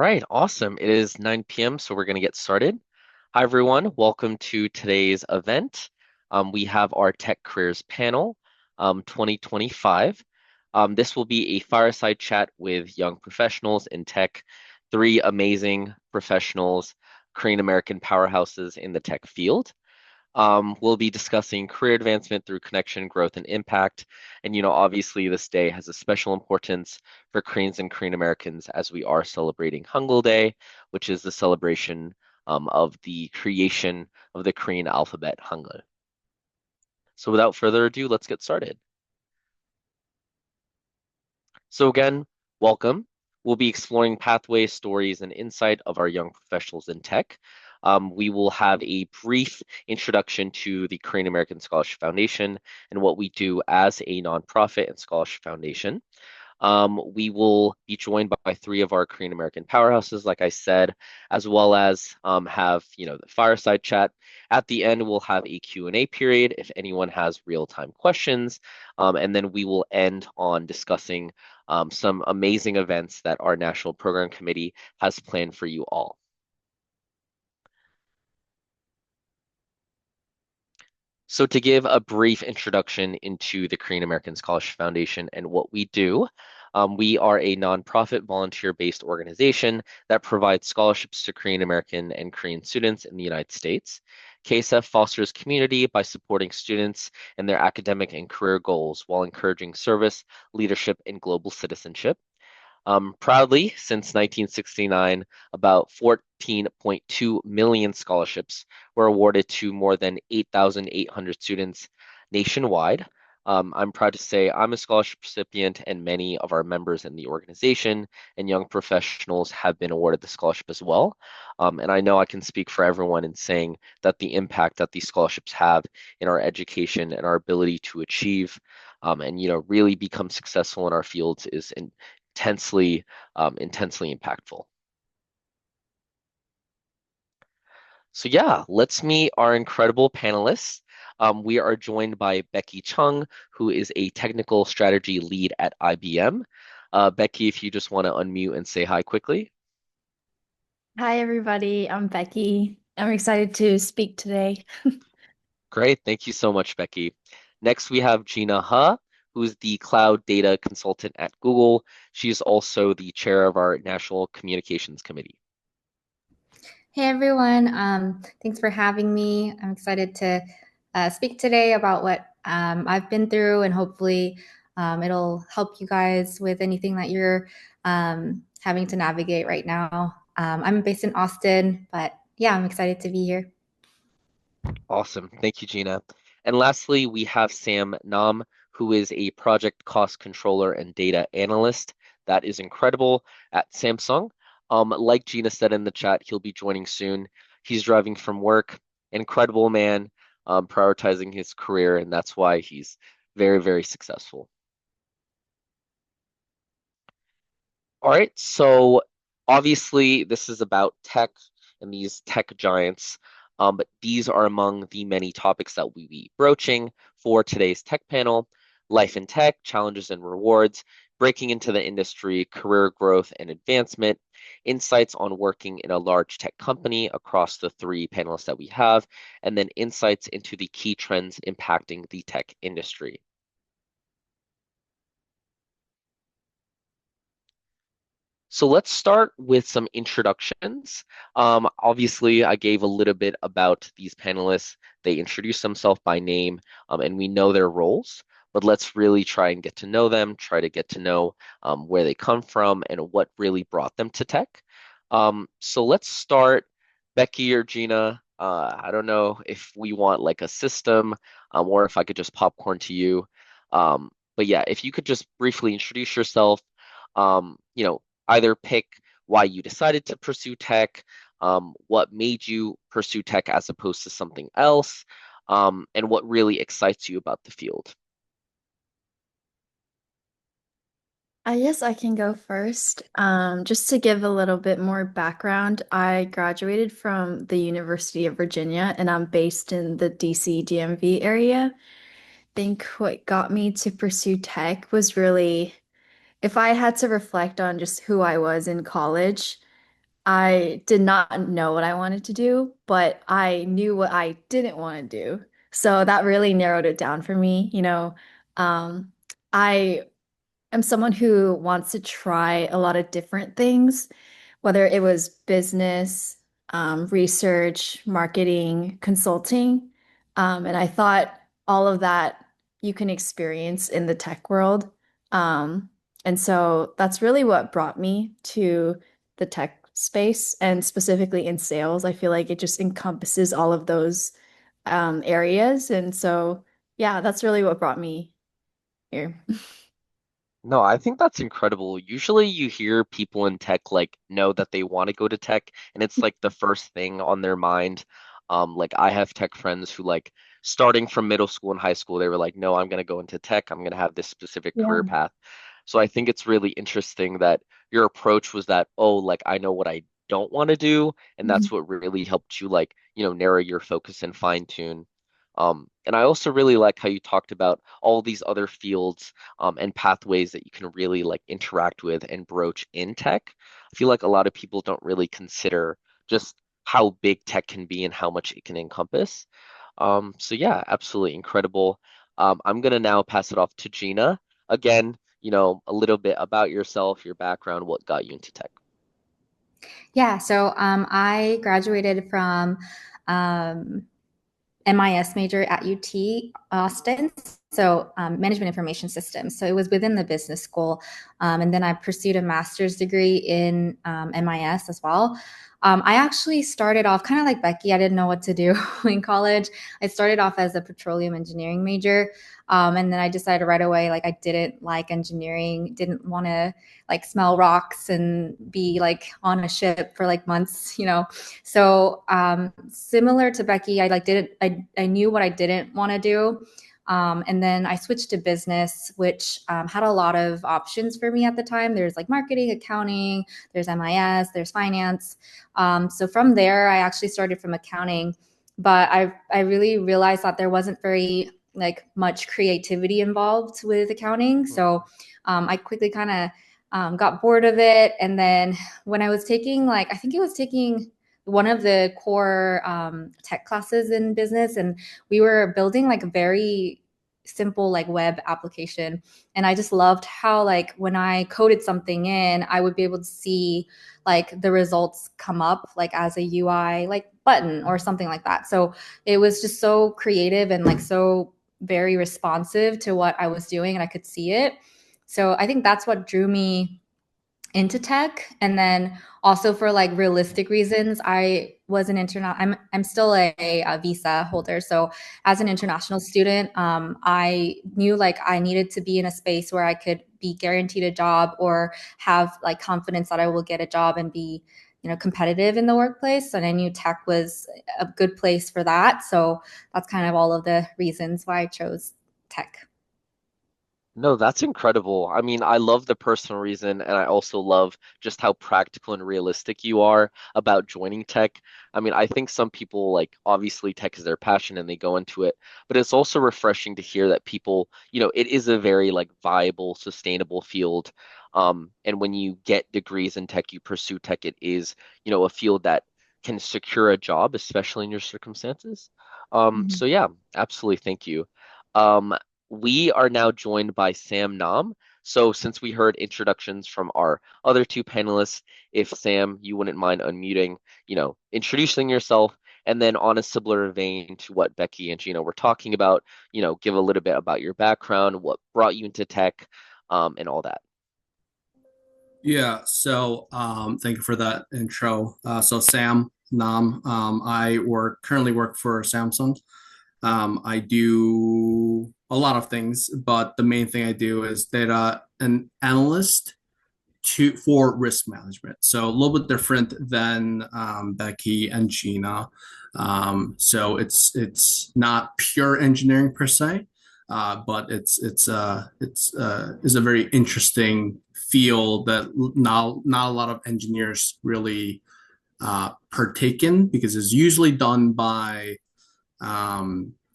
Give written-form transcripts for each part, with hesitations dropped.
right, awesome. It is 9 p.m., so we're going to get started. Hi, everyone. Welcome to today's event. We have our Tech Careers panel, 2025. This will be a fireside chat with young professionals in tech, three amazing professionals, Korean American powerhouses in the tech field. We'll be discussing career advancement through connection, growth, and impact. And, obviously, this day has a special importance for Koreans and Korean Americans as we are celebrating Hangul Day, which is the celebration of the creation of the Korean alphabet, Hangul. So, without further ado, let's get started. So again, welcome. We'll be exploring pathways, stories, and insight of our young professionals in tech. We will have a brief introduction to the Korean American Scholarship Foundation and what we do as a nonprofit and scholarship foundation. We will be joined by three of our Korean American powerhouses, like I said, as well as have the fireside chat. At the end, we'll have a Q&A period if anyone has real-time questions, and then we will end on discussing some amazing events that our National Program Committee has planned for you all. So to give a brief introduction into the Korean American Scholarship Foundation and what we do, we are a nonprofit volunteer-based organization that provides scholarships to Korean American and Korean students in the United States. KASF fosters community by supporting students in their academic and career goals while encouraging service, leadership, and global citizenship. Proudly, since 1969, about 14.2 million scholarships were awarded to more than 8,800 students nationwide. I'm proud to say I'm a scholarship recipient, and many of our members in the organization and young professionals have been awarded the scholarship as well. And I know I can speak for everyone in saying that the impact that these scholarships have in our education and our ability to achieve and really become successful in our fields is intensely impactful. So yeah, let's meet our incredible panelists. We are joined by Becky Chung, who is a technical strategy lead at IBM. Becky, if you just want to unmute and say hi quickly. Hi, everybody. I'm Becky. I'm excited to speak today. Great, thank you so much, Becky. Next, we have Gina who's the cloud data consultant at Google. She's also the chair of our National Communications Committee. Hey everyone, thanks for having me. I'm excited to speak today about what I've been through, and hopefully it'll help you guys with anything that you're having to navigate right now. I'm based in Austin, but yeah, I'm excited to be here. Awesome. Thank you, Gina. And lastly, we have Sam Nam, who is a project cost controller and data analyst. That is incredible at Samsung. Like Gina said in the chat, he'll be joining soon. He's driving from work. Incredible man, prioritizing his career, and that's why he's very, very successful. All right, so obviously this is about tech and these tech giants, but these are among the many topics that we'll be broaching for today's tech panel: life in tech, challenges and rewards, breaking into the industry, career growth and advancement, insights on working in a large tech company across the three panelists that we have, and then insights into the key trends impacting the tech industry. So let's start with some introductions. Obviously, I gave a little bit about these panelists. They introduced themselves by name, and we know their roles, but let's really try and get to know them, try to get to know where they come from and what really brought them to tech. So let's start, Becky or Gina. I don't know if we want like a system or if I could just popcorn to you. But yeah, if you could just briefly introduce yourself, either pick why you decided to pursue tech, what made you pursue tech as opposed to something else, and what really excites you about the field. I guess I can go first. Just to give a little bit more background, I graduated from the University of Virginia and I'm based in the DC DMV area. I think what got me to pursue tech was really, if I had to reflect on just who I was in college, I did not know what I wanted to do, but I knew what I didn't want to do. So that really narrowed it down for me. I am someone who wants to try a lot of different things, whether it was business, research, marketing, consulting. And I thought all of that you can experience in the tech world. Um, and so that's really what brought me to the tech space and specifically in sales. I feel like it just encompasses all of those areas. And so, yeah, that's really what brought me here. No, I think that's incredible. Usually you hear people in tech like know that they want to go to tech and it's like the first thing on their mind. Like I have tech friends who like starting from middle school and high school, they were like, no, I'm going to go into tech. I'm going to have this specific career Yeah. path. So I think it's really interesting that your approach was that, oh, like I know what I don't want to do, and Mhm. that's what really helped you like, narrow your focus and fine tune. And I also really like how you talked about all these other fields and pathways that you can really like interact with and broach in tech. I feel like a lot of people don't really consider just how big tech can be and how much it can encompass. So yeah, absolutely incredible. I'm gonna now pass it off to Gina. Again, a little bit about yourself, your background, what got you into tech. Yeah, so I graduated from um, MIS major at UT Austin, so management information systems. So it was within the business school. And then I pursued a master's degree in MIS as well. I actually started off kind of like Becky. I didn't know what to do in college. I started off as a petroleum engineering major. And then I decided right away, like I didn't like engineering, didn't want to like smell rocks and be like on a ship for like months. So similar to Becky, I knew what I didn't want to do. And then I switched to business, which had a lot of options for me at the time. There's like marketing, accounting, there's MIS, there's finance. So from there, I actually started from accounting, but I really realized that there wasn't very like much creativity involved with accounting. So I quickly kind of got bored of it. And then when I was taking, like, I think it was taking one of the core tech classes in business, and we were building like a very simple like web application. And I just loved how like when I coded something in, I would be able to see like the results come up like as a UI like button or something like that. So it was just so creative and like so very responsive to what I was doing, and I could see it. So I think that's what drew me into tech. And then also for like realistic reasons, I was an international, I'm still a visa holder. So as an international student, I knew like I needed to be in a space where I could be guaranteed a job or have like confidence that I will get a job and be competitive in the workplace. And I knew tech was a good place for that. So that's kind of all of the reasons why I chose tech. No, that's incredible. I mean, I love the personal reason, and I also love just how practical and realistic you are about joining tech. I mean, I think some people, like, obviously tech is their passion and they go into it, but it's also refreshing to hear that people, it is a very, like, viable, sustainable field. And when you get degrees in tech, you pursue tech, it is, a field that can secure a job, especially in your circumstances. So Mhm. yeah, absolutely. Thank you. Um, we are now joined by Sam Nam. So, since we heard introductions from our other two panelists, if Sam, you wouldn't mind unmuting, introducing yourself, and then on a similar vein to what Becky and Gina were talking about, give a little bit about your background, what brought you into tech, and all that. Yeah, so thank you for that intro. So Sam Nam, I currently work for Samsung. I do a lot of things, but the main thing I do is data an analyst for risk management. So a little bit different than Becky and Gina. So it's not pure engineering per se, but it's a very interesting field that not a lot of engineers really partake in because it's usually done by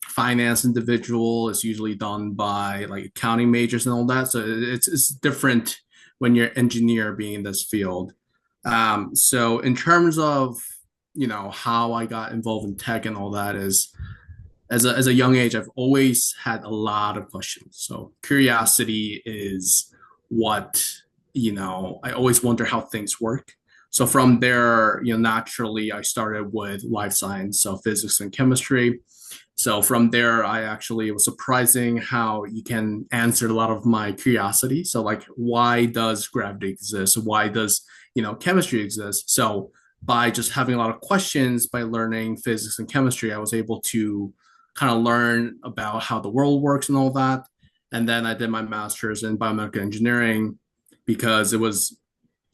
finance individual. It's usually done by like accounting majors and all that. So it's different when you're engineer being in this field. So in terms of, how I got involved in tech and all that is as a young age, I've always had a lot of questions. So curiosity is what, I always wonder how things work. So from there, naturally I started with life science, so physics and chemistry. So from there, I actually it was surprising how you can answer a lot of my curiosity. So like, why does gravity exist? Why does, chemistry exist? So by just having a lot of questions, by learning physics and chemistry, I was able to kind of learn about how the world works and all that. And then I did my master's in biomedical engineering because it was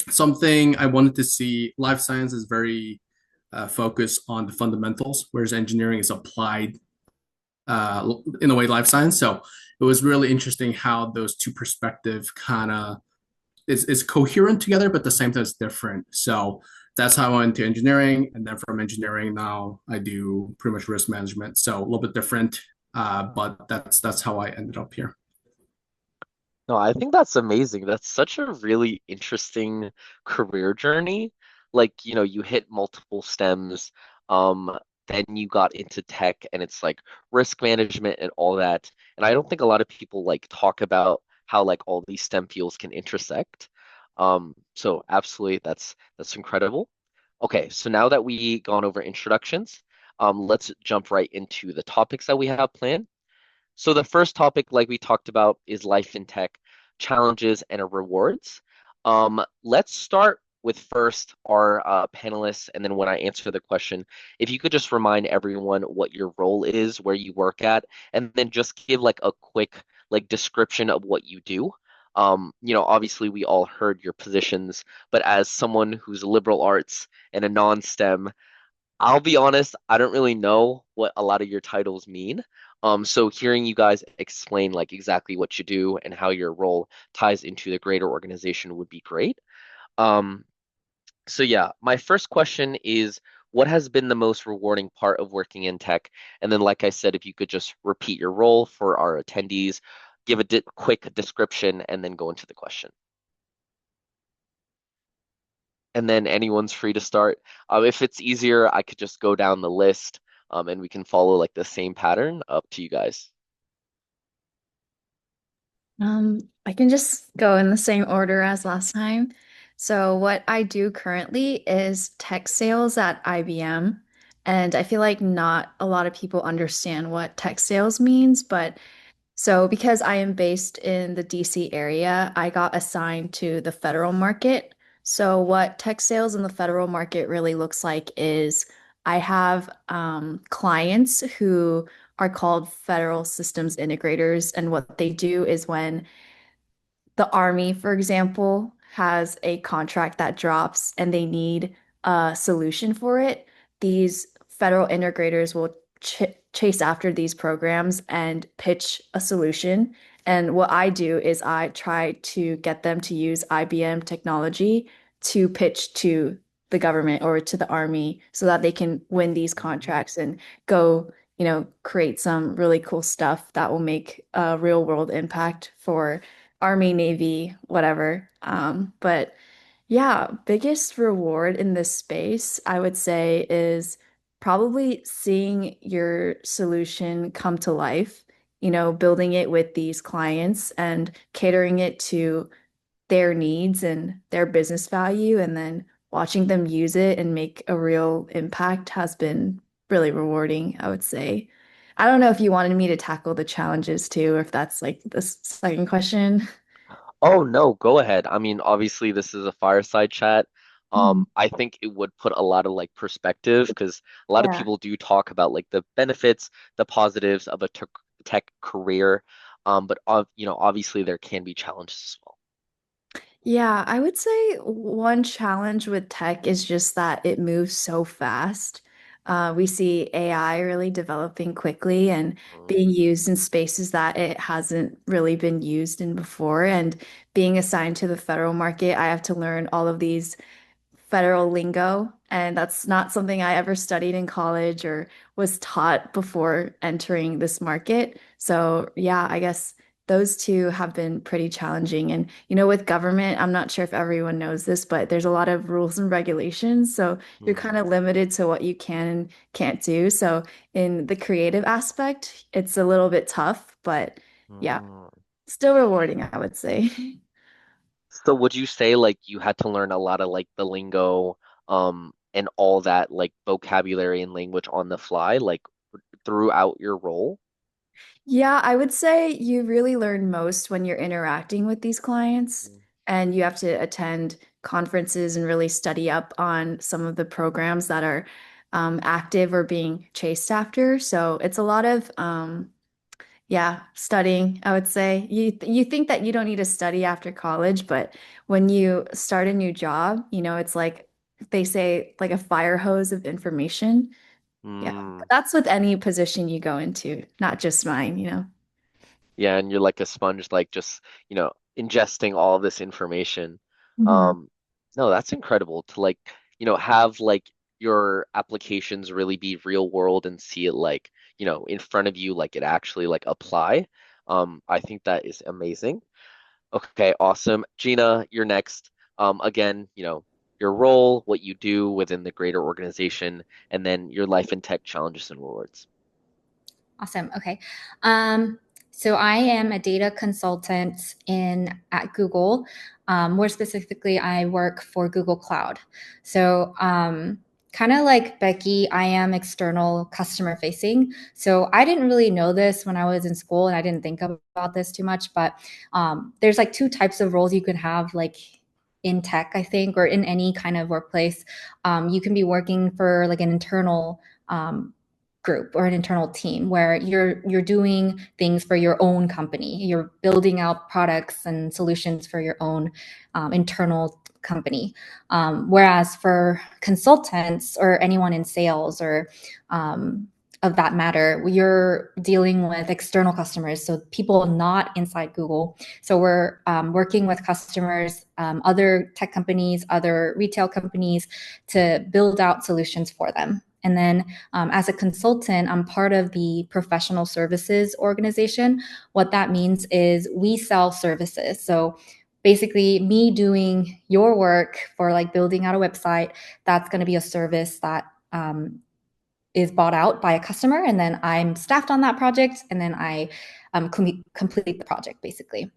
something I wanted to see. Life science is very focused on the fundamentals, whereas engineering is applied in a way life science. So it was really interesting how those two perspectives kind of is coherent together, but at the same time it's different. So that's how I went into engineering, and then from engineering now I do pretty much risk management. So a little bit different, but that's how I ended up here. No, I think that's amazing. That's such a really interesting career journey. Like, you hit multiple stems, um, then you got into tech and it's like risk management and all that. And I don't think a lot of people like talk about how like all these STEM fields can intersect. So absolutely that's incredible. Okay, so now that we gone over introductions, let's jump right into the topics that we have planned. So the first topic, like we talked about, is life in tech, challenges and rewards. Let's start with first our panelists, and then when I answer the question, if you could just remind everyone what your role is, where you work at, and then just give like a quick like description of what you do. Obviously we all heard your positions, but as someone who's liberal arts and a non-STEM, I'll be honest, I don't really know what a lot of your titles mean. So hearing you guys explain like exactly what you do and how your role ties into the greater organization would be great. Um, so yeah, my first question is what has been the most rewarding part of working in tech? And then, like I said, if you could just repeat your role for our attendees, give a quick description, and then go into the question. And then anyone's free to start. If it's easier, I could just go down the list, and we can follow like the same pattern up to you guys. I can just go in the same order as last time. So what I do currently is tech sales at IBM, and I feel like not a lot of people understand what tech sales means, but so, because I am based in the DC area, I got assigned to the federal market. So, what tech sales in the federal market really looks like is I have clients who are called federal systems integrators. And what they do is when the Army, for example, has a contract that drops and they need a solution for it, these federal integrators will ch chase after these programs and pitch a solution. And what I do is I try to get them to use IBM technology to pitch to the government or to the Army so that they can win these contracts and go, create some really cool stuff that will make a real world impact for Army, Navy, whatever. But yeah, biggest reward in this space, I would say, is probably seeing your solution come to life, building it with these clients and catering it to their needs and their business value, and then watching them use it and make a real impact has been really rewarding, I would say. I don't know if you wanted me to tackle the challenges too, or if that's like the second question. Oh no, go ahead. I mean, obviously this is a fireside chat. Mhm. I think it would put a lot of like perspective because a lot of Yeah. people do talk about like the benefits, the positives of a tech career. But obviously there can be challenges as well. Yeah, I would say one challenge with tech is just that it moves so fast. We see AI really developing quickly and Mm. being used in spaces that it hasn't really been used in before. And being assigned to the federal market, I have to learn all of these federal lingo, and that's not something I ever studied in college or was taught before entering this market. So, yeah, I guess those two have been pretty challenging. And, with government, I'm not sure if everyone knows this, but there's a lot of rules and regulations. So you're kind Mm, of limited to what you can and can't do. So in the creative aspect, it's a little bit tough, but yeah, mm. still rewarding, I would say. So would you say like you had to learn a lot of like the lingo, and all that like vocabulary and language on the fly, like throughout your role? Yeah, I would say you really learn most when you're interacting with these clients and you have to attend conferences and really study up on some of the programs that are active or being chased after. So it's a lot of yeah, studying, I would say. You think that you don't need to study after college, but when you start a new job, it's like they say like a fire hose of information. Yeah. Mm. But that's with any position you go into, not just mine. Yeah, and you're like a sponge, like just, ingesting all of this information. Mhm. Um, no, that's incredible to like, have like your applications really be real world and see it like, in front of you, like it actually like apply. I think that is amazing. Okay, awesome. Gina, you're next. Again, your role, what you do within the greater organization, and then your life and tech challenges and rewards. Awesome. Okay. Um, so I am a data consultant at Google. More specifically, I work for Google Cloud. So kind of like Becky, I am external customer facing. So I didn't really know this when I was in school, and I didn't think about this too much. But there's like two types of roles you could have, like in tech, I think, or in any kind of workplace. You can be working for like an internal group or an internal team where you're doing things for your own company. You're building out products and solutions for your own internal company. Whereas for consultants or anyone in sales or of that matter, you're dealing with external customers, so people not inside Google. So we're working with customers, other tech companies, other retail companies, to build out solutions for them. And then as a consultant, I'm part of the professional services organization. What that means is we sell services. So basically, me doing your work for like building out a website, that's going to be a service that is bought out by a customer. And then I'm staffed on that project. And then I complete the project basically.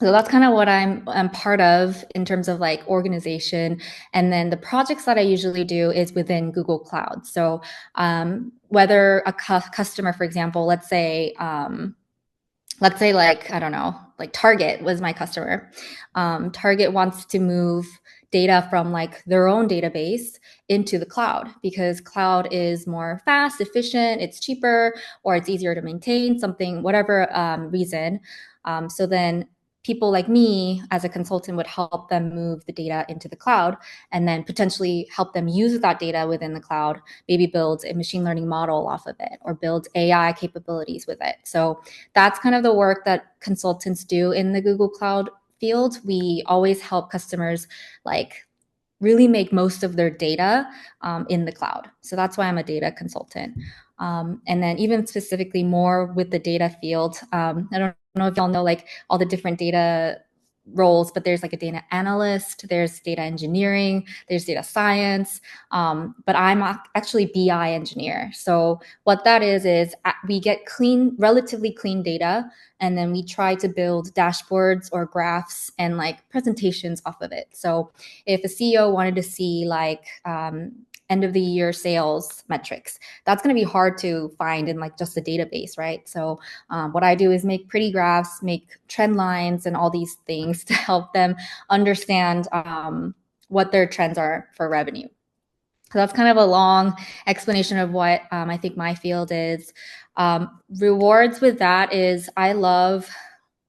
So that's kind of what I'm part of in terms of like organization. And then the projects that I usually do is within Google Cloud. So whether a customer, for example, let's say like, I don't know, like Target was my customer. Target wants to move data from like their own database into the cloud because cloud is more fast, efficient, it's cheaper, or it's easier to maintain, something, whatever reason. So then people like me as a consultant would help them move the data into the cloud and then potentially help them use that data within the cloud, maybe build a machine learning model off of it or build AI capabilities with it. So that's kind of the work that consultants do in the Google Cloud field. We always help customers like really make most of their data in the cloud. So that's why I'm a data consultant. And then even specifically more with the data field, I don't know if y'all know like all the different data roles, but there's like a data analyst, there's data engineering, there's data science, but I'm actually BI engineer. So what that is we get relatively clean data, and then we try to build dashboards or graphs and like presentations off of it. So if a CEO wanted to see like end of the year sales metrics, that's going to be hard to find in like just a database, right? So what I do is make pretty graphs, make trend lines, and all these things to help them understand what their trends are for revenue. So that's kind of a long explanation of what I think my field is. Rewards with that is I love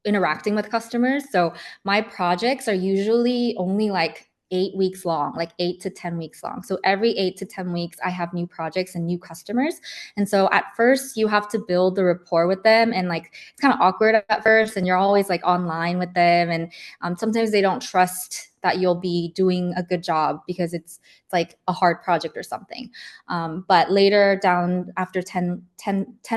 interacting with customers. So my projects are usually only like 8 weeks long, like 8 to 10 weeks long. So every 8 to 10 weeks, I have new projects and new customers. And so at first, you have to build the rapport with them. And like, it's kind of awkward at first. And you're always like online with them. And sometimes they don't trust that you'll be doing a good job because it's like a hard project or something. But later down after 10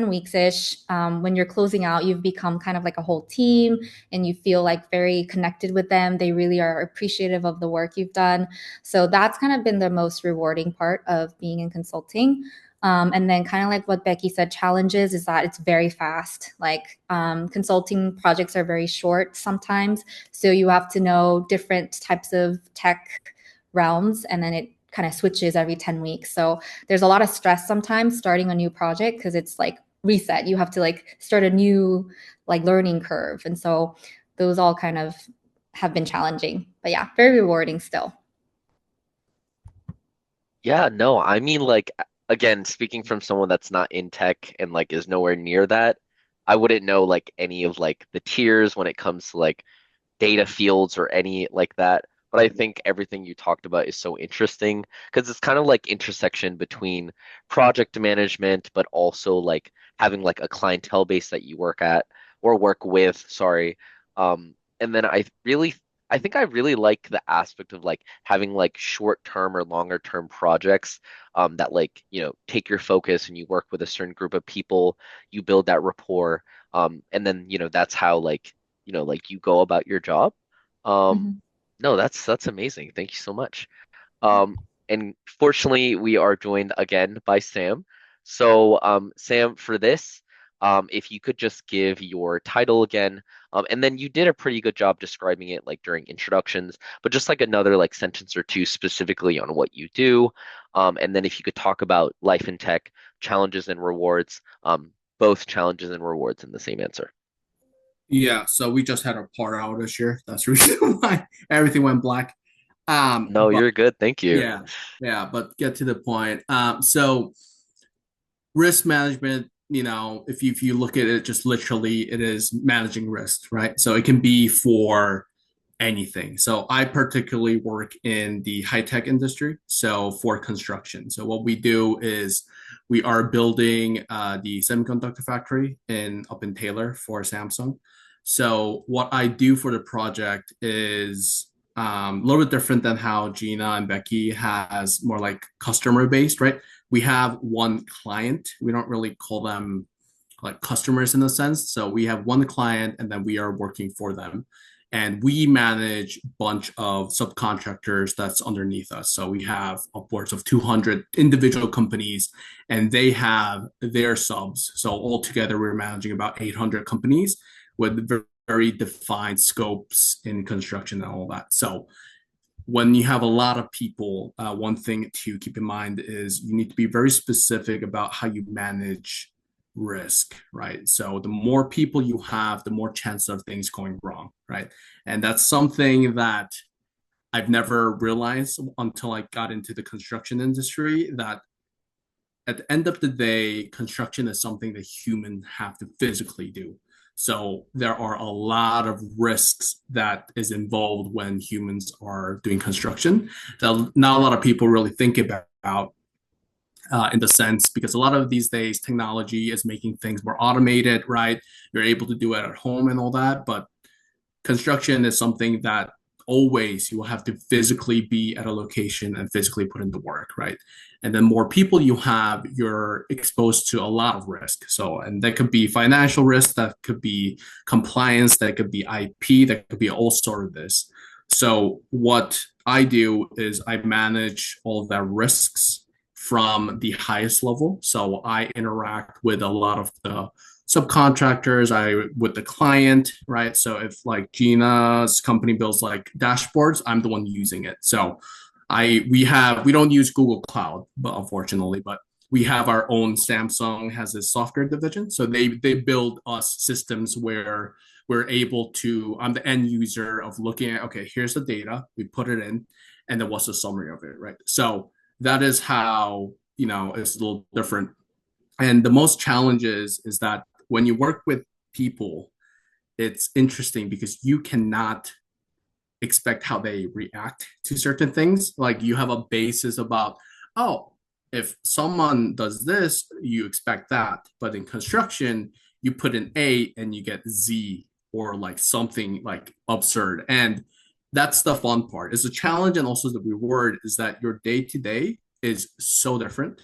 weeks-ish, when you're closing out, you've become kind of like a whole team and you feel like very connected with them. They really are appreciative of the work you've done. So that's kind of been the most rewarding part of being in consulting. And then kind of like what Becky said, challenges is that it's very fast. Like consulting projects are very short sometimes. So you have to know different types of tech realms, and then it kind of switches every 10 weeks. So there's a lot of stress sometimes starting a new project because it's like reset. You have to like start a new like learning curve. And so those all kind of have been challenging, but yeah, very rewarding still. Yeah, no, I mean like again, speaking from someone that's not in tech and like is nowhere near that, I wouldn't know like any of like the tiers when it comes to like data fields or any like that. But I think everything you talked about is so interesting because it's kind of like intersection between project management, but also like having like a clientele base that you work at or work with, sorry. And then I think I really like the aspect of like having like short term or longer term projects that like, take your focus and you work with a certain group of people, you build that rapport. And then, that's how like you go about your job. Um, Mhm. no, that's amazing. Thank you so much. Um, and fortunately, we are joined again by Sam. So, Sam, for this, if you could just give your title again, and then you did a pretty good job describing it like during introductions, but just like another like sentence or two specifically on what you do. And then if you could talk about life in tech, challenges and rewards, both challenges and rewards in the same answer. Yeah, so we just had a power outage here. That's the reason why everything went black. No, But you're good. Thank you. yeah, yeah, but get to the point. So risk management, if you look at it just literally, it is managing risk, right? So it can be for anything. So I particularly work in the high tech industry, so for construction. So what we do is we are building the semiconductor factory in up in Taylor for Samsung. So what I do for the project is a little bit different than how Gina and Becky has more like customer based, right? We have one client. We don't really call them like customers in a sense. So we have one client and then we are working for them. And we manage a bunch of subcontractors that's underneath us. So we have upwards of 200 individual companies and they have their subs. So altogether, we're managing about 800 companies with very defined scopes in construction and all that. So when you have a lot of people, one thing to keep in mind is you need to be very specific about how you manage risk, right? So the more people you have, the more chance of things going wrong, right? And that's something that I've never realized until I got into the construction industry that at the end of the day, construction is something that humans have to physically do. So there are a lot of risks that is involved when humans are doing construction that not a lot of people really think about in the sense because a lot of these days technology is making things more automated, right? You're able to do it at home and all that, but construction is something that always you will have to physically be at a location and physically put in the work, right? And then more people you have, you're exposed to a lot of risk. So, and that could be financial risk, that could be compliance, that could be IP, that could be all sort of this. So, what I do is I manage all of that risks from the highest level. So, I interact with a lot of the subcontractors, I with the client, right? So if like Gina's company builds like dashboards, I'm the one using it. So we don't use Google Cloud, but unfortunately, but we have our own. Samsung has a software division, so they build us systems where we're able to. I'm the end user of looking at, okay, here's the data, we put it in, and then what's the summary of it, right? So that is how it's a little different. And the most challenges is that when you work with people, it's interesting because you cannot expect how they react to certain things. Like you have a basis about, oh, if someone does this, you expect that. But in construction, you put an A and you get Z or like something like absurd. And that's the fun part. It's a challenge, and also the reward is that your day to day is so different.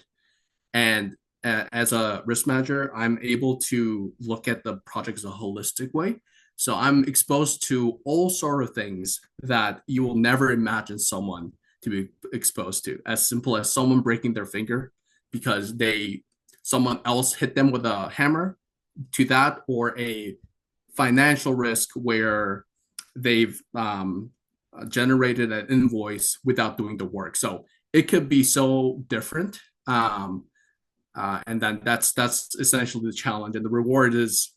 And as a risk manager, I'm able to look at the project as a holistic way. So I'm exposed to all sort of things that you will never imagine someone to be exposed to. As simple as someone breaking their finger because someone else hit them with a hammer, to that, or a financial risk where they've generated an invoice without doing the work. So it could be so different. And then that's essentially the challenge, and the reward is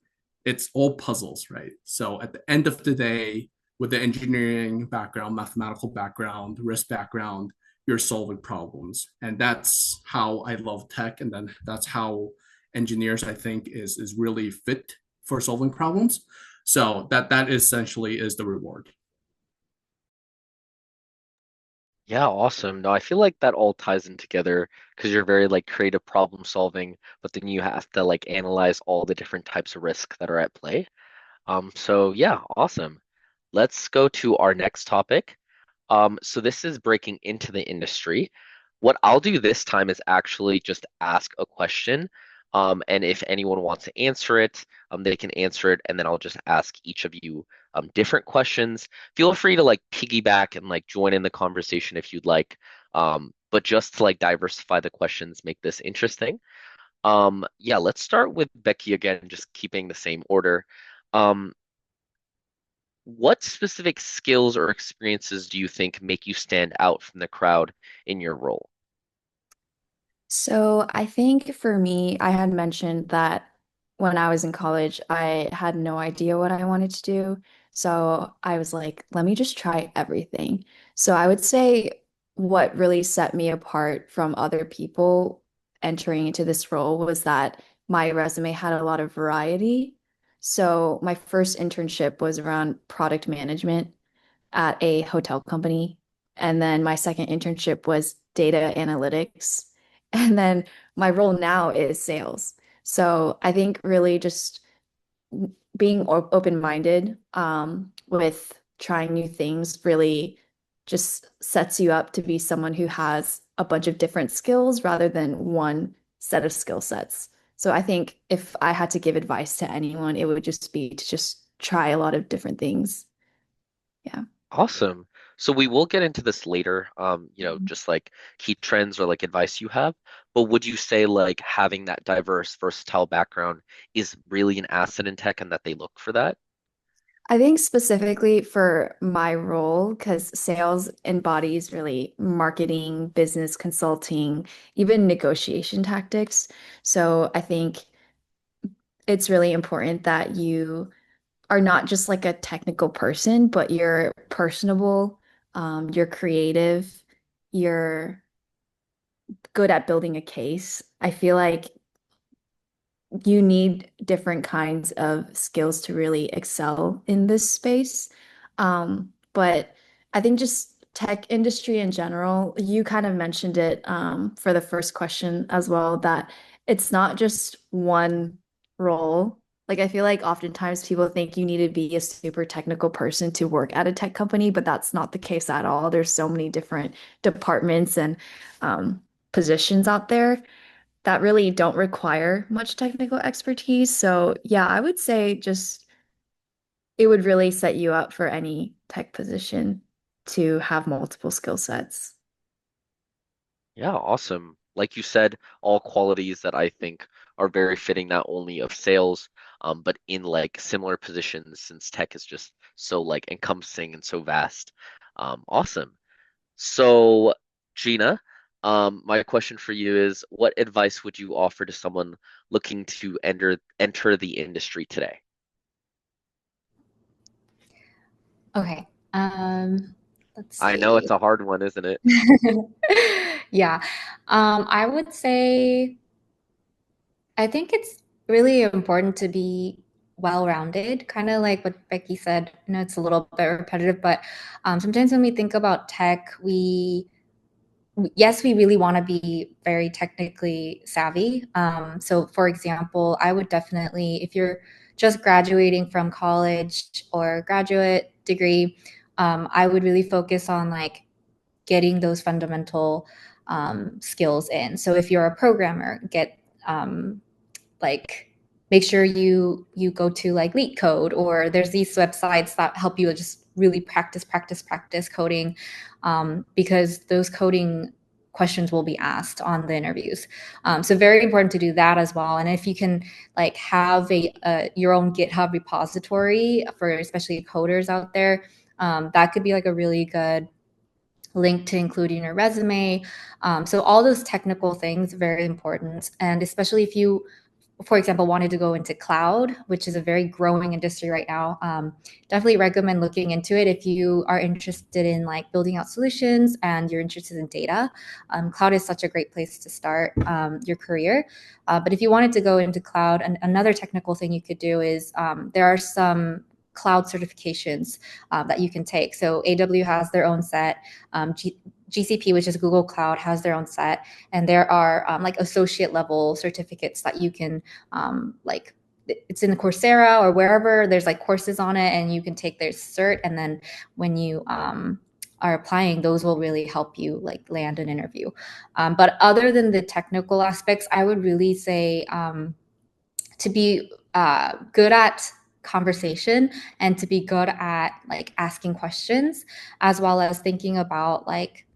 it's all puzzles, right? So at the end of the day, with the engineering background, mathematical background, risk background, you're solving problems, and that's how I love tech, and then that's how engineers, I think, is really fit for solving problems. So that essentially is the reward. Yeah, awesome. No, I feel like that all ties in together because you're very like creative problem solving, but then you have to like analyze all the different types of risk that are at play. So yeah, awesome. Let's go to our next topic. So this is breaking into the industry. What I'll do this time is actually just ask a question. And if anyone wants to answer it, they can answer it, and then I'll just ask each of you different questions. Feel free to like piggyback and like join in the conversation if you'd like. But just to like diversify the questions, make this interesting. Yeah, let's start with Becky again, just keeping the same order. Um, what specific skills or experiences do you think make you stand out from the crowd in your role? So I think for me, I had mentioned that when I was in college, I had no idea what I wanted to do. So I was like, let me just try everything. So I would say what really set me apart from other people entering into this role was that my resume had a lot of variety. So my first internship was around product management at a hotel company. And then my second internship was data analytics. And then my role now is sales. So I think really just being open-minded with trying new things really just sets you up to be someone who has a bunch of different skills rather than one set of skill sets. So I think if I had to give advice to anyone, it would just be to just try a lot of different things. Yeah. Awesome. So we will get into this later, just like key trends or like advice you have. But would you say like having that diverse, versatile background is really an asset in tech and that they look for that? I think specifically for my role, because sales embodies really marketing, business consulting, even negotiation tactics. So I think it's really important that you are not just like a technical person, but you're personable, you're creative, you're good at building a case. I feel like you need different kinds of skills to really excel in this space. But I think just tech industry in general, you kind of mentioned it for the first question as well, that it's not just one role. Like I feel like oftentimes people think you need to be a super technical person to work at a tech company, but that's not the case at all. There's so many different departments and positions out there that really don't require much technical expertise. So, yeah, I would say just it would really set you up for any tech position to have multiple skill sets. Yeah, awesome. Like you said, all qualities that I think are very fitting not only of sales, but in like similar positions since tech is just so like encompassing and so vast. Awesome. So, Gina, my question for you is, what advice would you offer to someone looking to enter the industry today? Okay. Let's I know see. it's a hard one, isn't it? Yeah. I would say I think it's really important to be well-rounded, kind of like what Becky said. I know it's a little bit repetitive, but sometimes when we think about tech, yes, we really want to be very technically savvy. So, for example, I would definitely, if you're just graduating from college or graduate degree, I would really focus on like getting those fundamental skills in. So if you're a programmer, get like make sure you go to like Leak Code, or there's these websites that help you just really practice coding, because those coding questions will be asked on the interviews. So very important to do that as well. And if you can like have your own GitHub repository for especially coders out there, that could be like a really good link to include in your resume. So all those technical things, very important. And especially if you, for example, wanted to go into cloud, which is a very growing industry right now, definitely recommend looking into it if you are interested in like building out solutions and you're interested in data. Cloud is such a great place to start your career. But if you wanted to go into cloud, another technical thing you could do is there are some cloud certifications that you can take. So AW has their own set. GCP, which is Google Cloud, has their own set, and there are like associate level certificates that you can like, it's in Coursera or wherever, there's like courses on it, and you can take their cert, and then when you are applying, those will really help you like land an interview. But other than the technical aspects, I would really say to be good at conversation and to be good at like asking questions, as well as thinking about like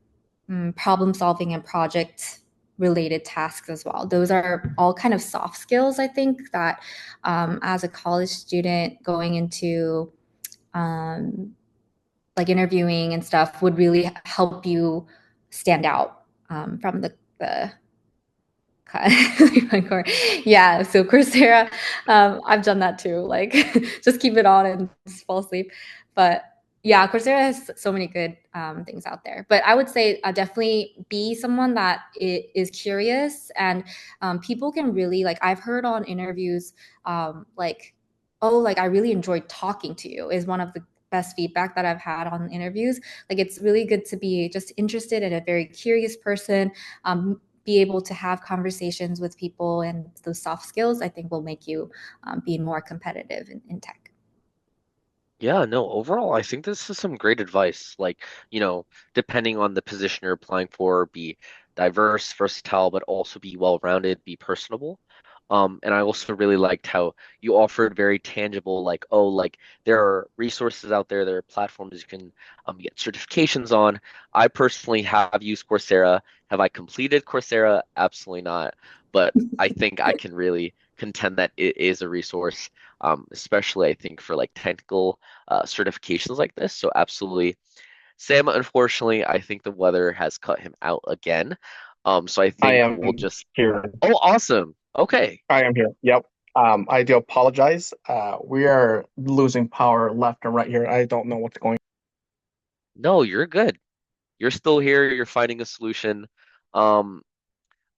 problem solving and project related tasks as well. Those are all kind of soft skills, I think, that as a college student going into like interviewing and stuff would really help you stand out from the yeah, so Coursera, I've done that too, like just keep it on and just fall asleep. But yeah, Coursera has so many good things out there. But I would say definitely be someone that is curious, and people can really, like, I've heard on interviews like, oh, like I really enjoyed talking to you is one of the best feedback that I've had on interviews. Like it's really good to be just interested in a very curious person, be able to have conversations with people, and those soft skills I think will make you be more competitive in tech. Yeah, no, overall, I think this is some great advice. Like, depending on the position you're applying for, be diverse, versatile, but also be well-rounded, be personable. And I also really liked how you offered very tangible, like, oh, like there are resources out there, there are platforms you can get certifications on. I personally have used Coursera. Have I completed Coursera? Absolutely not. But I think I can really contend that it is a resource, especially I think for like technical certifications like this. So absolutely. Sam, unfortunately, I think the weather has cut him out again. So I I think we'll am just. here. Oh, awesome. Okay. I am here. Yep. I do apologize. We are losing power left and right here. I don't know what's going. No, you're good. You're still here. You're finding a solution. Um,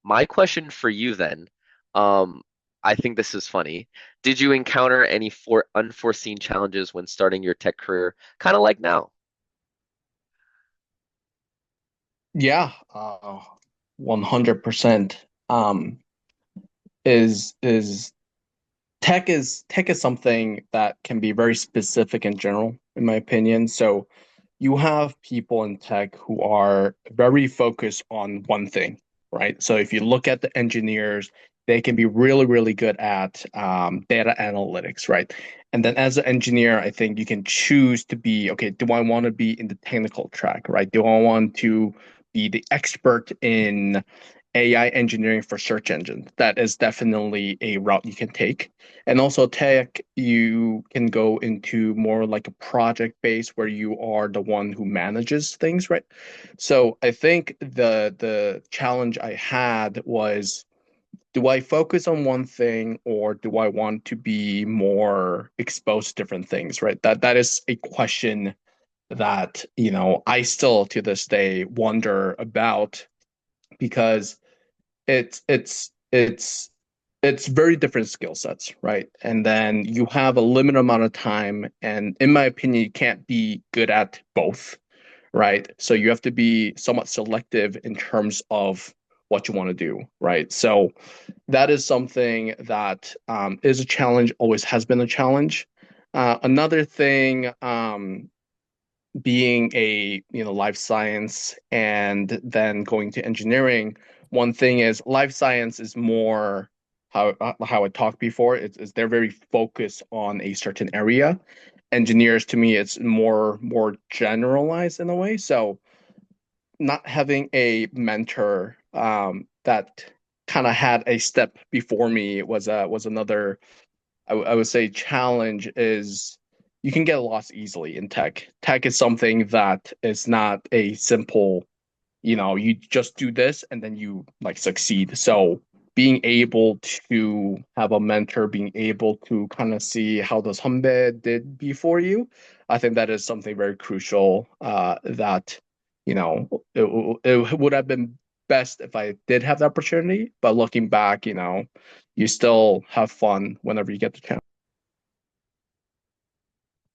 my question for you then, um, I think this is funny. Did you encounter any for unforeseen challenges when starting your tech career, kind of like now? Yeah, 100%. Is tech is something that can be very specific in general, in my opinion. So you have people in tech who are very focused on one thing, right? So if you look at the engineers, they can be really, really good at data analytics, right? And then as an engineer, I think you can choose to be, okay, do I want to be in the technical track, right? Do I want to be the expert in AI engineering for search engines? That is definitely a route you can take. And also tech, you can go into more like a project base where you are the one who manages things, right? So I think the challenge I had was, do I focus on one thing or do I want to be more exposed to different things, right? That is a question that, I still to this day wonder about, because it's it's very different skill sets, right? And then you have a limited amount of time, and in my opinion, you can't be good at both, right? So you have to be somewhat selective in terms of what you want to do, right? So that is something that is a challenge, always has been a challenge. Another thing being a life science and then going to engineering, one thing is life science is more how I talked before. It's they're very focused on a certain area. Engineers, to me, it's more generalized in a way. So not having a mentor that kind of had a step before me was another, I would say, challenge. Is you can get lost easily in tech. Tech is something that is not a simple, you just do this and then you like succeed. So being able to have a mentor, being able to kind of see how does Humbe did before you, I think that is something very crucial. That it would have been best if I did have the opportunity, but looking back, you still have fun whenever you get the chance.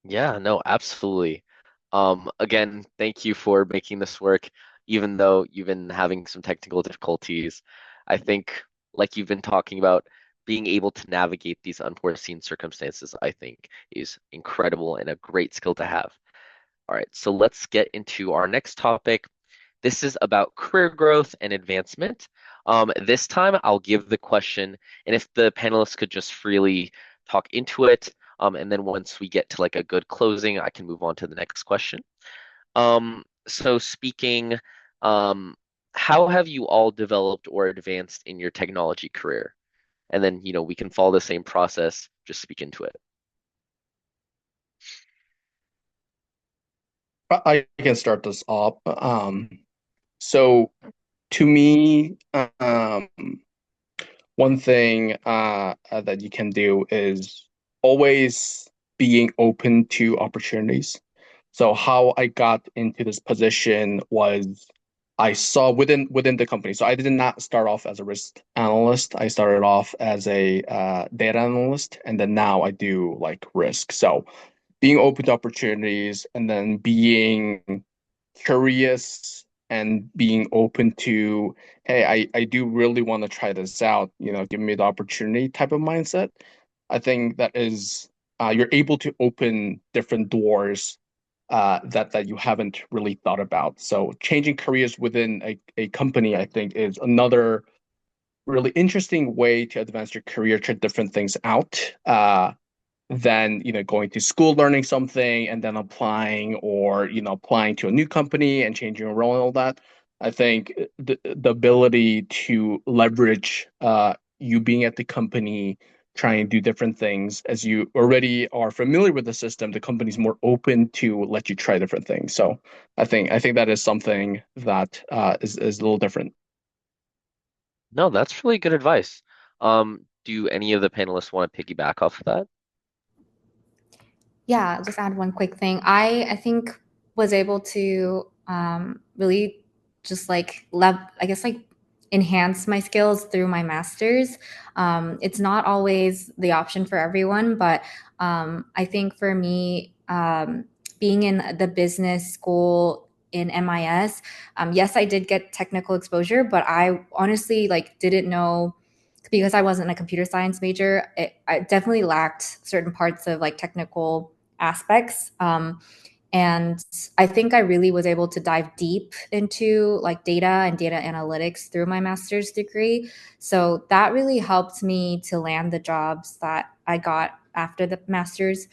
Yeah, no, absolutely. Again, thank you for making this work, even though you've been having some technical difficulties. I think, like you've been talking about, being able to navigate these unforeseen circumstances, I think, is incredible and a great skill to have. All right, so let's get into our next topic. This is about career growth and advancement. This time I'll give the question, and if the panelists could just freely talk into it, and then once we get to like a good closing, I can move on to the next question. So speaking, um, how have you all developed or advanced in your technology career? And then, we can follow the same process, just speak into it. I can start this off. So to me, one thing that you can do is always being open to opportunities. So how I got into this position was I saw within the company. So I did not start off as a risk analyst. I started off as a data analyst, and then now I do like risk. So being open to opportunities and then being curious and being open to, hey, I do really want to try this out, give me the opportunity type of mindset. I think that is you're able to open different doors that you haven't really thought about. So changing careers within a company, I think, is another really interesting way to advance your career, try different things out. Than going to school, learning something, and then applying, or applying to a new company and changing your role and all that. I think the ability to leverage you being at the company, try and do different things as you already are familiar with the system, the company's more open to let you try different things. So I think that is something that is a little different. No, that's really good advice. Do any of the panelists want to piggyback off of that? Yeah, I'll just add one quick thing. I think was able to really just like I guess like enhance my skills through my master's. It's not always the option for everyone, but I think for me, being in the business school in MIS, yes, I did get technical exposure, but I honestly like didn't know because I wasn't a computer science major. I definitely lacked certain parts of like technical aspects. And I think I really was able to dive deep into like data and data analytics through my master's degree. So that really helped me to land the jobs that I got after the master's.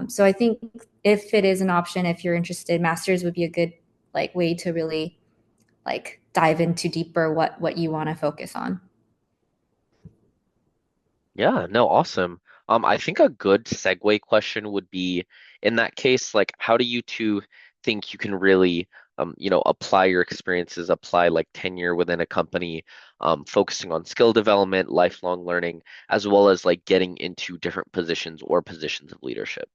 So I think if it is an option, if you're interested, master's would be a good like way to really like dive into deeper what you want to focus on. Yeah, no, awesome. I think a good segue question would be, in that case, like, how do you two think you can really, apply your experiences, apply like tenure within a company, focusing on skill development, lifelong learning, as well as like getting into different positions or positions of leadership?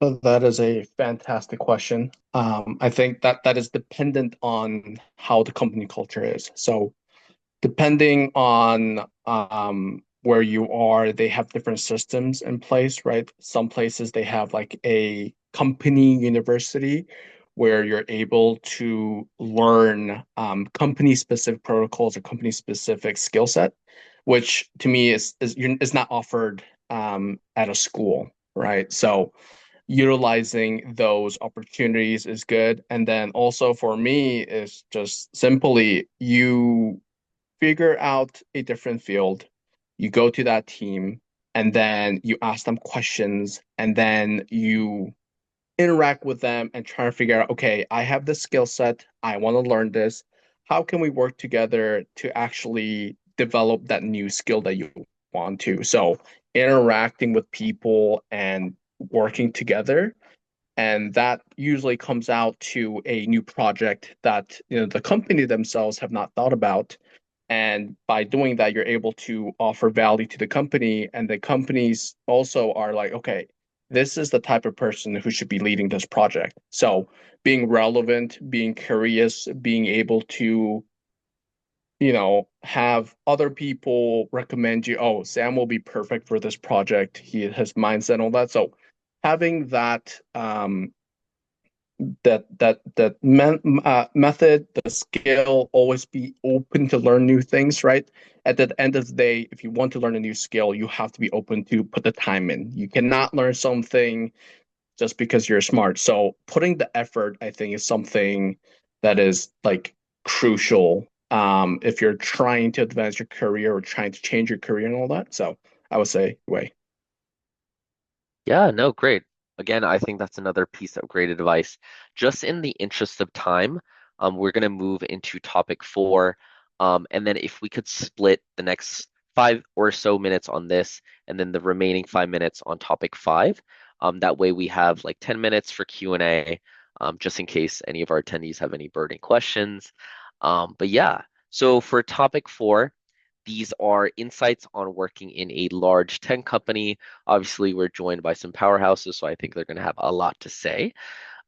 So that is a fantastic question. I think that is dependent on how the company culture is. So depending on where you are, they have different systems in place, right? Some places they have like a company university where you're able to learn company specific protocols or company specific skill set, which to me is not offered at a school. right? So utilizing those opportunities is good. And then also for me is just simply you figure out a different field, you go to that team, and then you ask them questions, and then you interact with them and try to figure out, okay, I have this skill set, I want to learn this. How can we work together to actually develop that new skill that you want to? So interacting with people and working together. And that usually comes out to a new project that the company themselves have not thought about. And by doing that, you're able to offer value to the company, and the companies also are like, okay, this is the type of person who should be leading this project. So being relevant, being curious, being able to, have other people recommend you, oh, Sam will be perfect for this project. He has mindset and all that. So having that method, the skill, always be open to learn new things, right? At the end of the day, if you want to learn a new skill, you have to be open to put the time in. You cannot learn something just because you're smart. So putting the effort, I think, is something that is like crucial if you're trying to advance your career or trying to change your career and all that. So I would say, way. Yeah, no, great. Again, I think that's another piece of great advice. Just in the interest of time, we're going to move into topic four. And then if we could split the next 5 or so minutes on this, and then the remaining 5 minutes on topic five. That way we have like 10 minutes for Q&A, just in case any of our attendees have any burning questions. But yeah, so for topic four, these are insights on working in a large tech company. Obviously, we're joined by some powerhouses, so I think they're going to have a lot to say.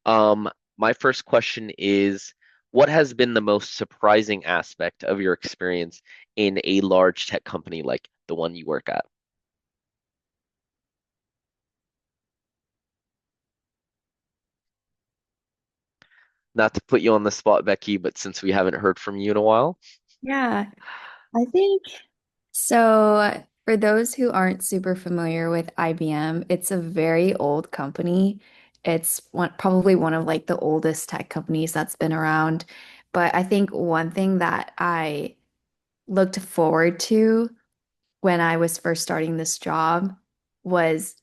Um, my first question is, what has been the most surprising aspect of your experience in a large tech company like the one you work at? Not to put you on the spot, Becky, but since we haven't heard from you in a while. Yeah, I think so. For those who aren't super familiar with IBM, it's a very old company. It's probably one of like the oldest tech companies that's been around. But I think one thing that I looked forward to when I was first starting this job was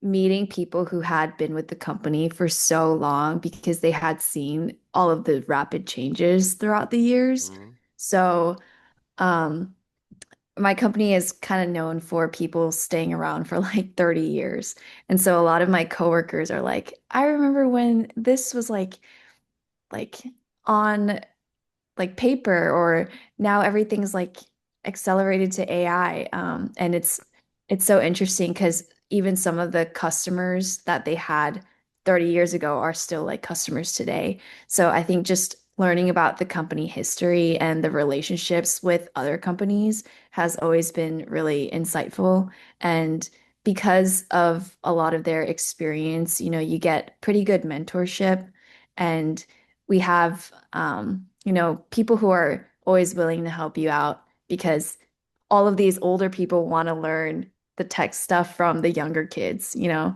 meeting people who had been with the company for so long because they had seen all of the rapid changes throughout the years. Mhm. So, um, my company is kind of known for people staying around for like 30 years. And so a lot of my coworkers are like, I remember when this was like on like paper, or now everything's like accelerated to AI. And it's so interesting because even some of the customers that they had 30 years ago are still like customers today. So I think just learning about the company history and the relationships with other companies has always been really insightful. And because of a lot of their experience, you get pretty good mentorship. And we have people who are always willing to help you out because all of these older people want to learn the tech stuff from the younger kids, the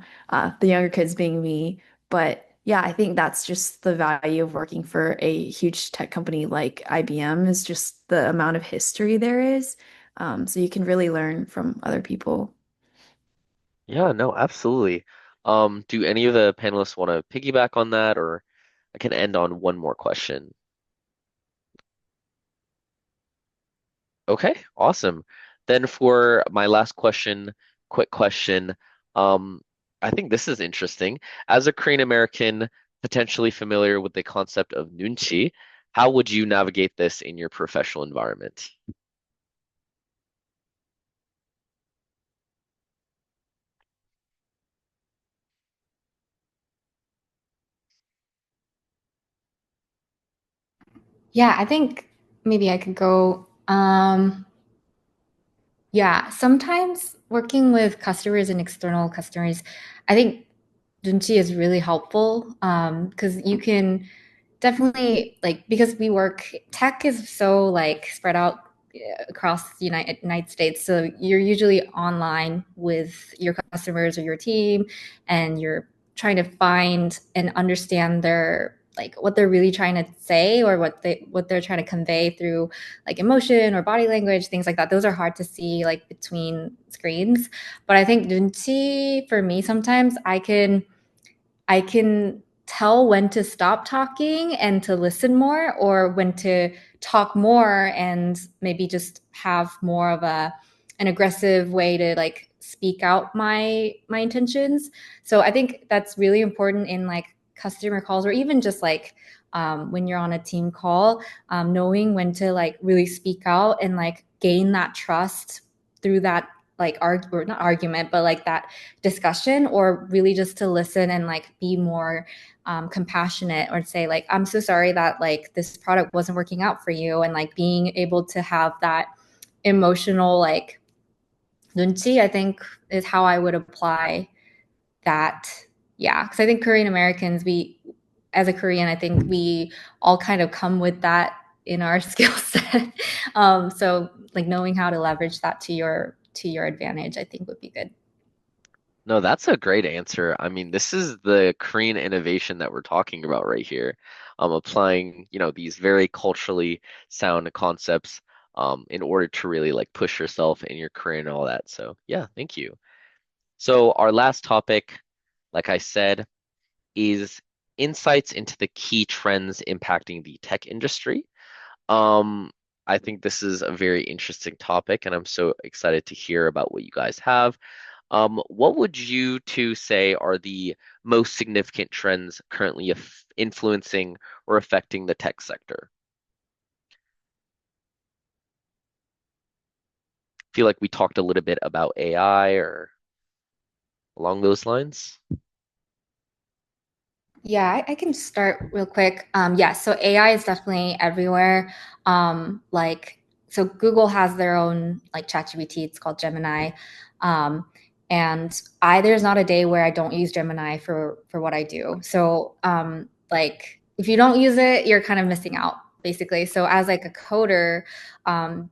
younger kids being me. But yeah, I think that's just the value of working for a huge tech company like IBM is just the amount of history there is. So you can really learn from other people. Yeah, no, absolutely. Do any of the panelists want to piggyback on that, or I can end on one more question? Okay, awesome. Then for my last question, quick question. Um, I think this is interesting. As a Korean American, potentially familiar with the concept of nunchi, how would you navigate this in your professional environment? Yeah, I think maybe I could go. Yeah, sometimes working with customers and external customers, I think Junchi is really helpful because you can definitely like because we work tech is so like spread out across the United States. So you're usually online with your customers or your team, and you're trying to find and understand their like what they're really trying to say, or what they're trying to convey through like emotion or body language, things like that. Those are hard to see like between screens. But I think Dunchi, for me, sometimes I can tell when to stop talking and to listen more, or when to talk more and maybe just have more of an aggressive way to like speak out my intentions. So I think that's really important in like customer calls, or even just like when you're on a team call, knowing when to like really speak out and like gain that trust through that like or not argument, but like that discussion, or really just to listen and like be more compassionate, or say like, I'm so sorry that like this product wasn't working out for you, and like being able to have that emotional like nunchi, I think, is how I would apply that. Yeah, because I think Korean Americans, we, as a Korean, I think we all kind of come with that in our skill set. So like knowing how to leverage that to your advantage, I think would be good. No, that's a great answer. I mean, this is the Korean innovation that we're talking about right here. Applying, these very culturally sound concepts in order to really like push yourself in your career and all that. So, yeah, thank you. So, our last topic, like I said, is insights into the key trends impacting the tech industry. Um, I think this is a very interesting topic, and I'm so excited to hear about what you guys have. What would you two say are the most significant trends currently influencing or affecting the tech sector? Feel like we talked a little bit about AI or along those lines. Yeah, I can start real quick. Yeah, so AI is definitely everywhere. Like, so Google has their own like ChatGPT. It's called Gemini, and I there's not a day where I don't use Gemini for what I do. So, like, if you don't use it, you're kind of missing out, basically. So, as like a coder,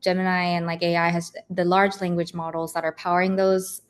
Gemini and like AI has the large language models that are powering those.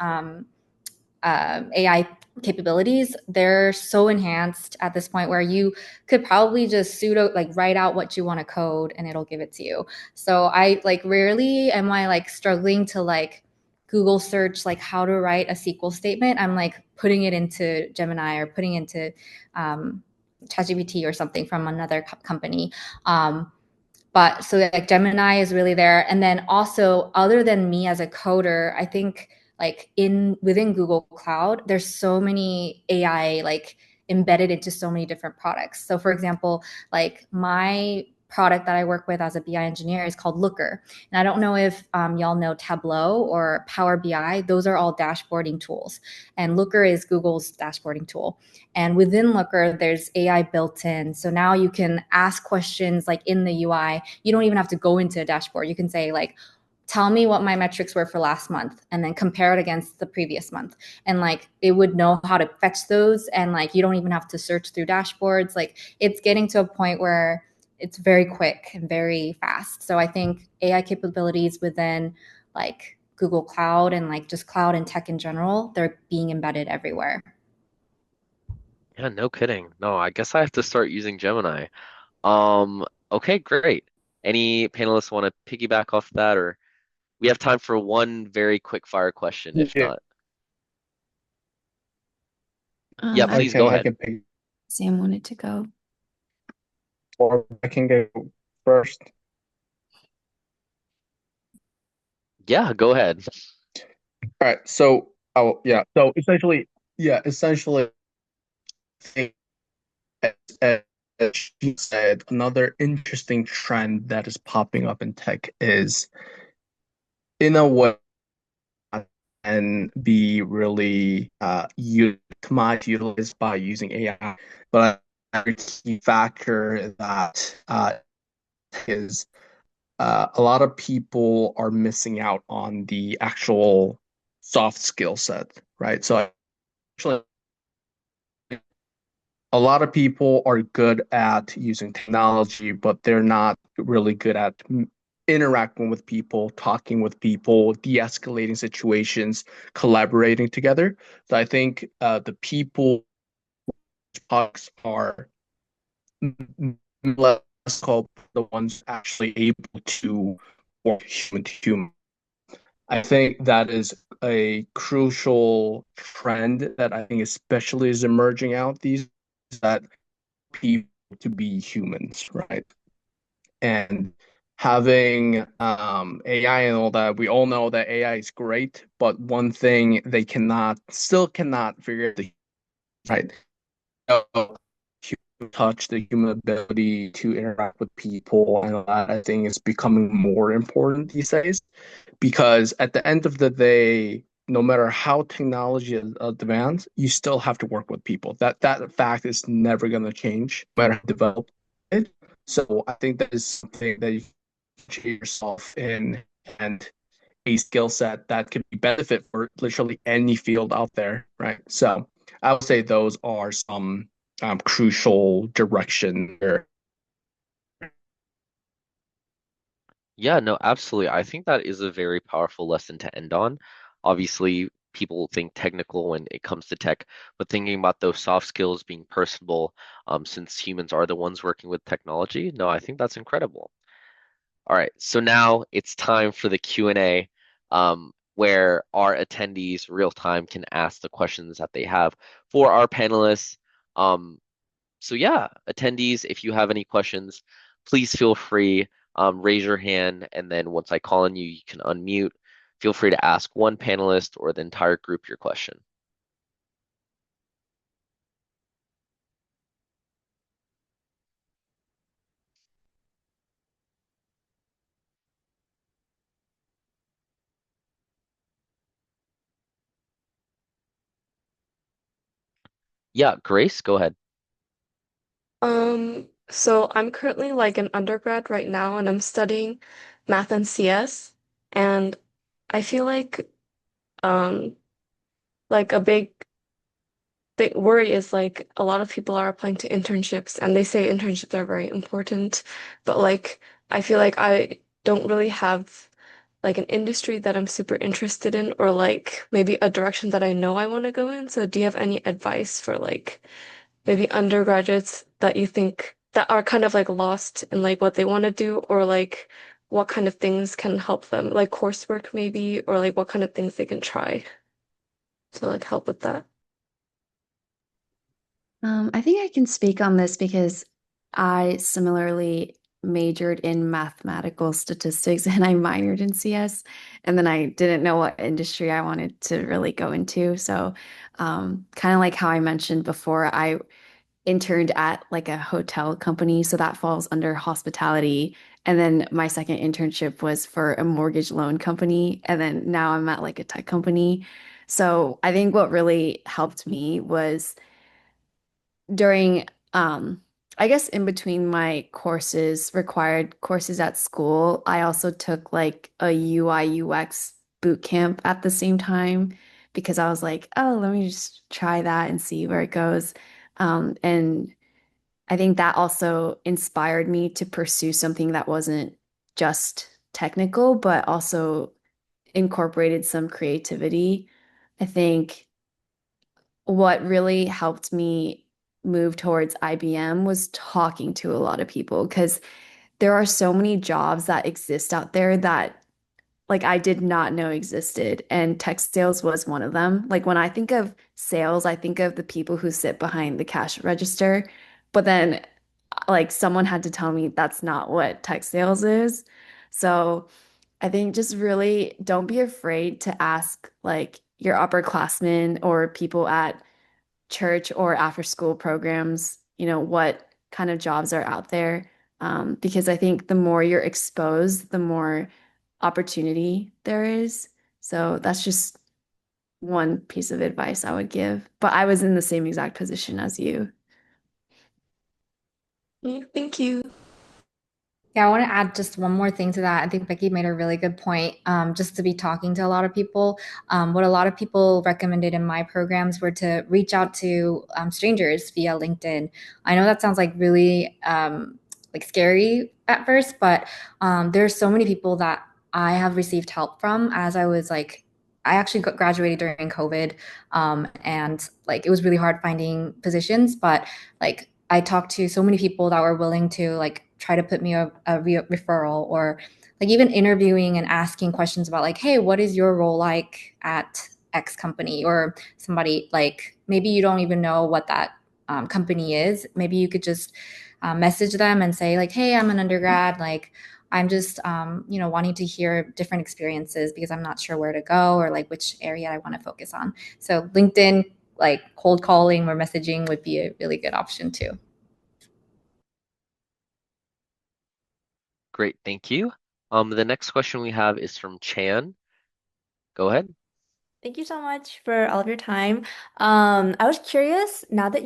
AI capabilities, they're so enhanced at this point where you could probably just pseudo like write out what you want to code and it'll give it to you. So I like rarely am I like struggling to like Google search like how to write a SQL statement. I'm like putting it into Gemini or putting into ChatGPT or something from another company. But so like Gemini is really there. And then also, other than me as a coder, I think like in within Google Cloud, there's so many AI like embedded into so many different products. So for example, like my product that I work with as a BI engineer is called Looker. And I don't know if y'all know Tableau or Power BI. Those are all dashboarding tools. And Looker is Google's dashboarding tool. And within Looker, there's AI built in. So now you can ask questions like in the UI. You don't even have to go into a dashboard. You can say like, tell me what my metrics were for last month, and then compare it against the previous month. And like it would know how to fetch those, and like you don't even have to search through dashboards. Like it's getting to a point where it's very quick and very fast. So I think AI capabilities within like Google Cloud and like just cloud and tech in general, they're being embedded everywhere. Yeah, no kidding. No, I guess I have to start using Gemini. Okay, great. Any panelists want to piggyback off that, or we have time for one very quick fire question, if Yeah, not. Yeah, I please go I ahead. can pick, Sam wanted to go. or I can go first. Yeah, go ahead. All right. So, oh yeah. So essentially, I think as, as she said, another interesting trend that is popping up in tech is, in a way, and be really utilized by using AI. But a key factor that is a lot of people are missing out on the actual soft skill set, right? So actually, a lot of people are good at using technology, but they're not really good at interacting with people, talking with people, de-escalating situations, collaborating together. So I think the people talks are less called the ones actually able to work human to human. I think that is a crucial trend that I think especially is emerging out these that people to be humans, right? And having AI and all that, we all know that AI is great, but one thing they still cannot figure the right. So, human touch, the human ability to interact with people, and all that I think is becoming more important these days because at the end of the day, no matter how technology advances, you still have to work with people. That fact is never going to change, no matter how developed it. So I think that is something that you can yourself in and a skill set that could be benefit for literally any field out there, right? So I would say those are some crucial direction there. Yeah, no, absolutely. I think that is a very powerful lesson to end on. Obviously, people think technical when it comes to tech, but thinking about those soft skills, being personable, since humans are the ones working with technology, no, I think that's incredible. All right, so now it's time for the Q&A, where our attendees real time can ask the questions that they have for our panelists. Um, so yeah, attendees, if you have any questions, please feel free, raise your hand, and then once I call on you, you can unmute. Feel free to ask one panelist or the entire group your question. Yeah, Grace, go ahead. So I'm currently like an undergrad right now and I'm studying math and CS and I feel um like a big worry is like a lot of people are applying to internships and they say internships are very important, but like I feel like I don't really have like an industry that I'm super interested in or like maybe a direction that I know I want to go in. So do you have any advice for like maybe undergraduates that you think that are kind of like lost in like what they want to do or like what kind of things can help them, like coursework maybe, or like what kind of things they can try to like help with that? I think I can speak on this because I similarly majored in mathematical statistics and I minored in CS. And then I didn't know what industry I wanted to really go into. So, kind of like how I mentioned before, I interned at like a hotel company. So that falls under hospitality. And then my second internship was for a mortgage loan company. And then now I'm at like a tech company. So I think what really helped me was during I guess in between my courses, required courses at school, I also took like a UI UX boot camp at the same time because I was like, oh, let me just try that and see where it goes. And I think that also inspired me to pursue something that wasn't just technical, but also incorporated some creativity. I think what really helped me move towards IBM was talking to a lot of people because there are so many jobs that exist out there that like I did not know existed, and tech sales was one of them. Like when I think of sales, I think of the people who sit behind the cash register, but then like someone had to tell me that's not what tech sales is. So I think just really don't be afraid to ask like your upperclassmen or people at church or after school programs, what kind of jobs are out there. Because I think the more you're exposed, the more opportunity there is. So that's just one piece of advice I would give. But I was in the same exact position as you. Yeah, thank you. Yeah, I want to add just one more thing to that. I think Becky made a really good point. Just to be talking to a lot of people. What a lot of people recommended in my programs were to reach out to strangers via LinkedIn. I know that sounds like really like scary at first, but there's so many people that I have received help from as I was like, I actually graduated during COVID, and like it was really hard finding positions, but like I talked to so many people that were willing to like try to put me a referral, or like even interviewing and asking questions about like, hey, what is your role like at X company? Or somebody like maybe you don't even know what that company is. Maybe you could just message them and say like, hey, I'm an undergrad, like I'm just wanting to hear different experiences because I'm not sure where to go or like which area I want to focus on. So LinkedIn, like cold calling or messaging would be a really good option too. Great, thank you. The next question we have is from Chan. Go ahead. Thank you so much for all of your time. I was curious, now that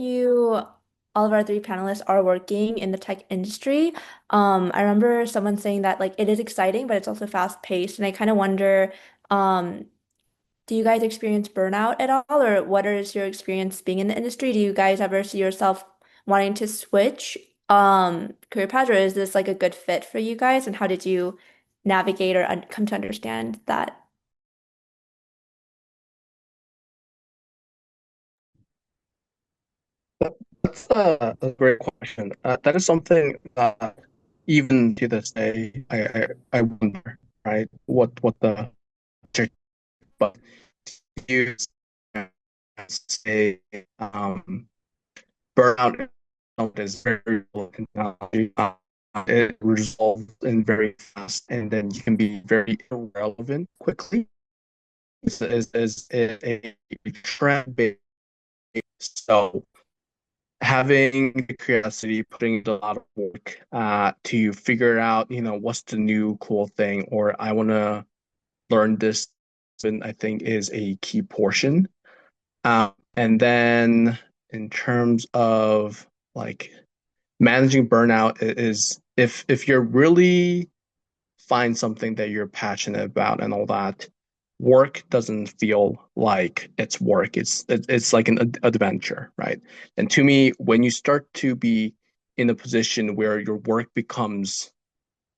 all of our three panelists are working in the tech industry, I remember someone saying that like it is exciting, but it's also fast paced, and I kind of wonder, um, do you guys experience burnout at all, or what is your experience being in the industry? Do you guys ever see yourself wanting to switch career paths, or is this like a good fit for you guys? And how did you navigate or come to understand that? That's a great question. That is something that even to this day, I wonder, right? What the but you say burnout is very real in technology. It resolves in very fast, and then you can be very irrelevant quickly. Is a trend based. So having the curiosity, putting in a lot of work to figure out, what's the new cool thing, or I want to learn this, and I think is a key portion. And then in terms of like managing burnout is if you're really find something that you're passionate about and all that, work doesn't feel like it's work. It's like an adventure, right? And to me, when you start to be in a position where your work becomes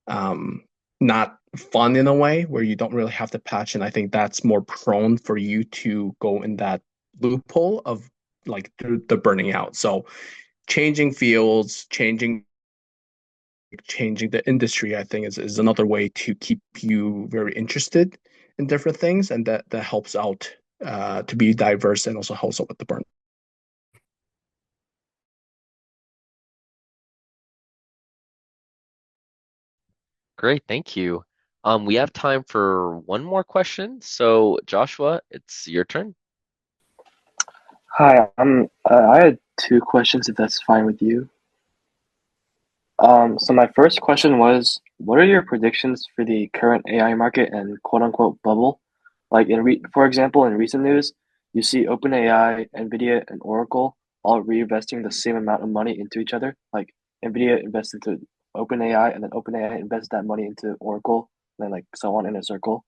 um, not fun in a way, where you don't really have the passion, I think that's more prone for you to go in that loophole of like the burning out. So changing fields, changing the industry, I think is another way to keep you very interested in different things, and that helps out to be diverse and also helps out with the burn. Great, thank you. We have time for one more question. So Joshua, it's your turn. Hi, I had two questions if that's fine with you. So my first question was, what are your predictions for the current AI market and quote unquote bubble? Like for example, in recent news, you see OpenAI, Nvidia, and Oracle all reinvesting the same amount of money into each other. Like Nvidia invested into OpenAI, and then OpenAI invested that money into Oracle, and then like so on in a circle.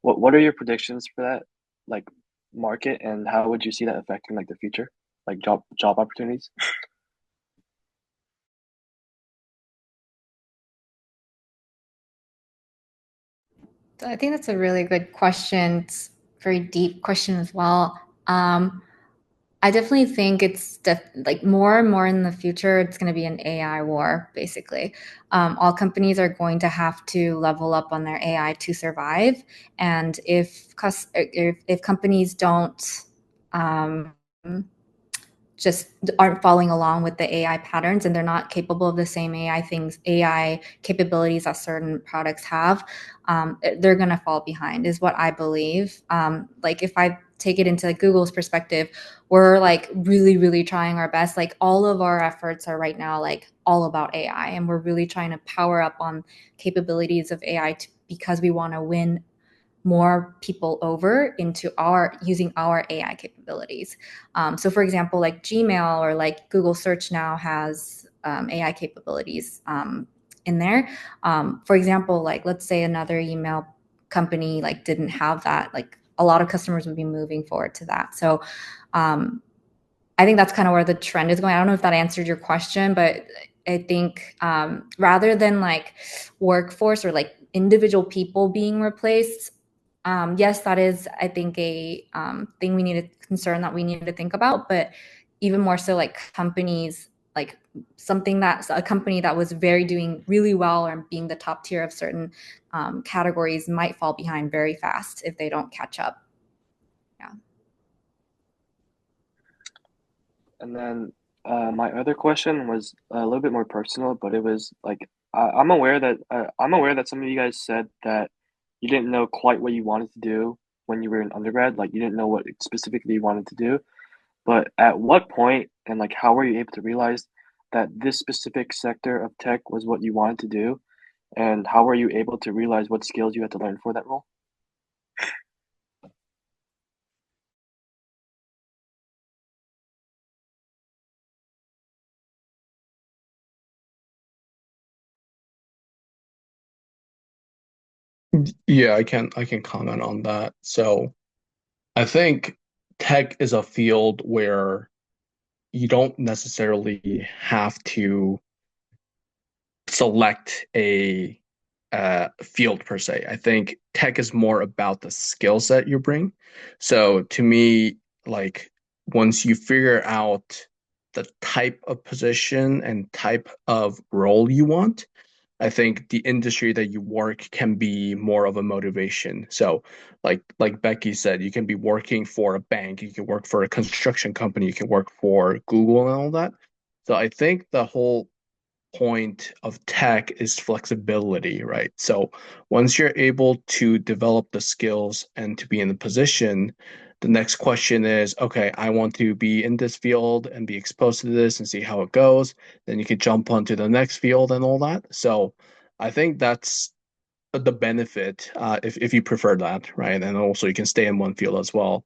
What are your predictions for that like market, and how would you see that affecting like the future, like job opportunities? So I think that's a really good question. It's a very deep question as well. I definitely think it's like more and more in the future, it's going to be an AI war, basically. All companies are going to have to level up on their AI to survive. And if companies don't um, just aren't following along with the AI patterns and they're not capable of the same AI capabilities that certain products have, they're going to fall behind is what I believe. Like if I take it into like Google's perspective, we're like really, really trying our best. Like all of our efforts are right now like all about AI, and we're really trying to power up on capabilities of AI because we want to win more people over into using our AI capabilities. So for example, like Gmail or like Google search now has AI capabilities in there. For example, like let's say another email company like didn't have that, like a lot of customers would be moving forward to that. So I think that's kind of where the trend is going. I don't know if that answered your question, but I think rather than like workforce or like individual people being replaced, yes, that is, I think, a thing we need to concern that we need to think about, but even more so like companies, like something that's a company that was doing really well or being the top tier of certain categories might fall behind very fast if they don't catch up. Yeah. And then my other question was a little bit more personal, but it was like I'm aware that some of you guys said that you didn't know quite what you wanted to do when you were in undergrad, like you didn't know what specifically you wanted to do. But at what point and like how were you able to realize that this specific sector of tech was what you wanted to do? And how were you able to realize what skills you had to learn for that role? Yeah, I can comment on that. So I think tech is a field where you don't necessarily have to select a field per se. I think tech is more about the skill set you bring. So to me, like once you figure out the type of position and type of role you want, I think the industry that you work can be more of a motivation. So like Becky said, you can be working for a bank, you can work for a construction company, you can work for Google and all that. So I think the whole point of tech is flexibility, right? So once you're able to develop the skills and to be in the position, the next question is, okay, I want to be in this field and be exposed to this and see how it goes. Then you can jump onto the next field and all that. So I think that's the benefit, if you prefer that, right? And also you can stay in one field as well,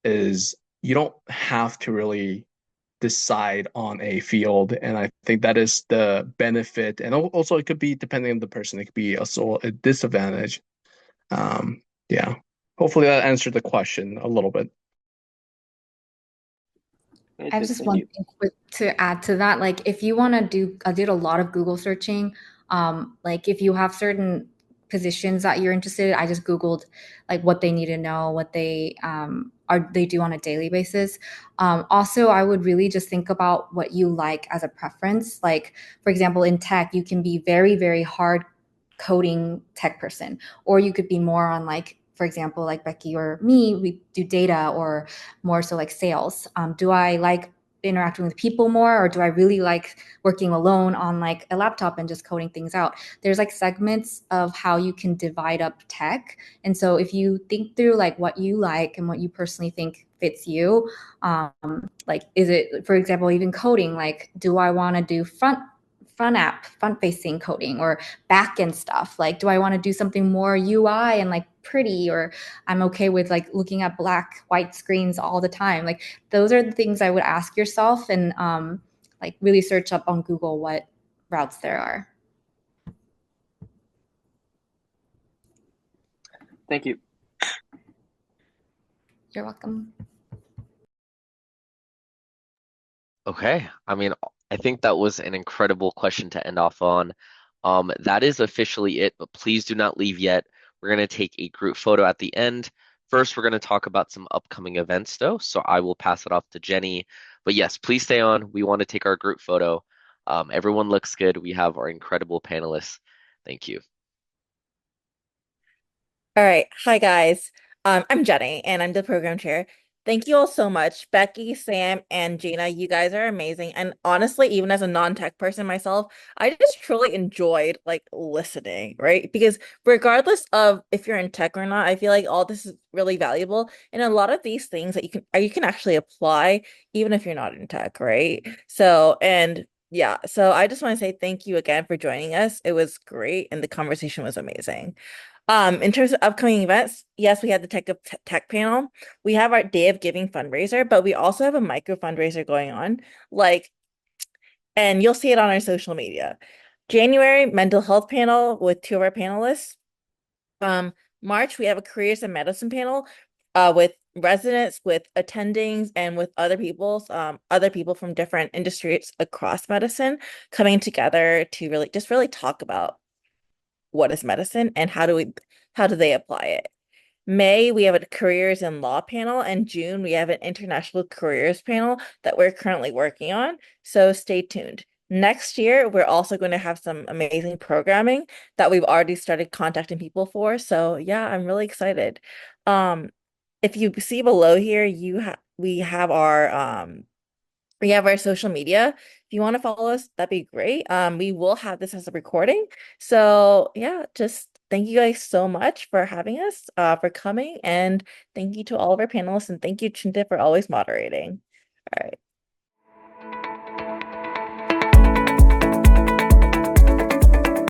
is you don't have to really decide on a field. And I think that is the benefit. And also it could be depending on the person, it could be also a disadvantage. Yeah. Hopefully that answered the question a little bit. It I have did, just thank one you. thing quick to add to that. Like, if you want to do, I did a lot of Google searching. Like, if you have certain positions that you're interested in, I just Googled like what they need to know, what they do on a daily basis. Also, I would really just think about what you like as a preference. Like, for example, in tech, you can be very, very hard coding tech person, or you could be more on like, for example, like Becky or me, we do data or more so like sales. Do I like interacting with people more, or do I really like working alone on like a laptop and just coding things out? There's like segments of how you can divide up tech. And so if you think through like what you like and what you personally think fits you, like is it, for example, even coding, like do I want to do front facing coding or back end stuff? Like, do I want to do something more UI and like pretty, or I'm okay with like looking at black, white screens all the time? Like, those are the things I would ask yourself, and like really search up on Google what routes there are. Thank you. You're welcome. Okay. I mean, I think that was an incredible question to end off on. That is officially it, but please do not leave yet. We're going to take a group photo at the end. First, we're going to talk about some upcoming events, though, so I will pass it off to Jenny. But yes, please stay on. We want to take our group photo. Everyone looks good. We have our incredible panelists. Thank you. All right. Hi, guys. I'm Jenny, and I'm the program chair. Thank you all so much. Becky, Sam, and Gina, you guys are amazing. And honestly, even as a non-tech person myself, I just truly enjoyed like listening, right? Because regardless of if you're in tech or not, I feel like all this is really valuable. And a lot of these things that you can actually apply even if you're not in tech, right? So, and yeah, so I just want to say thank you again for joining us. It was great, and the conversation was amazing. In terms of upcoming events, yes, we have the Tech panel. We have our Day of Giving fundraiser, but we also have a micro fundraiser going on. Like, and you'll see it on our social media. January, mental health panel with two of our panelists. Um, March, we have a careers and medicine panel. with residents, with attendings, and with other people from different industries across medicine coming together to really talk about what is medicine and how do they apply it. May, we have a careers in law panel, and June, we have an international careers panel that we're currently working on. So stay tuned. Next year, we're also going to have some amazing programming that we've already started contacting people for. So yeah, I'm really excited. Um, if you see below here, we have our social media. If you want to follow us, that'd be great. We will have this as a recording. So yeah, just thank you guys so much for having us, for coming, and thank you to all of our panelists, and thank you, Chinta, for always moderating. All right.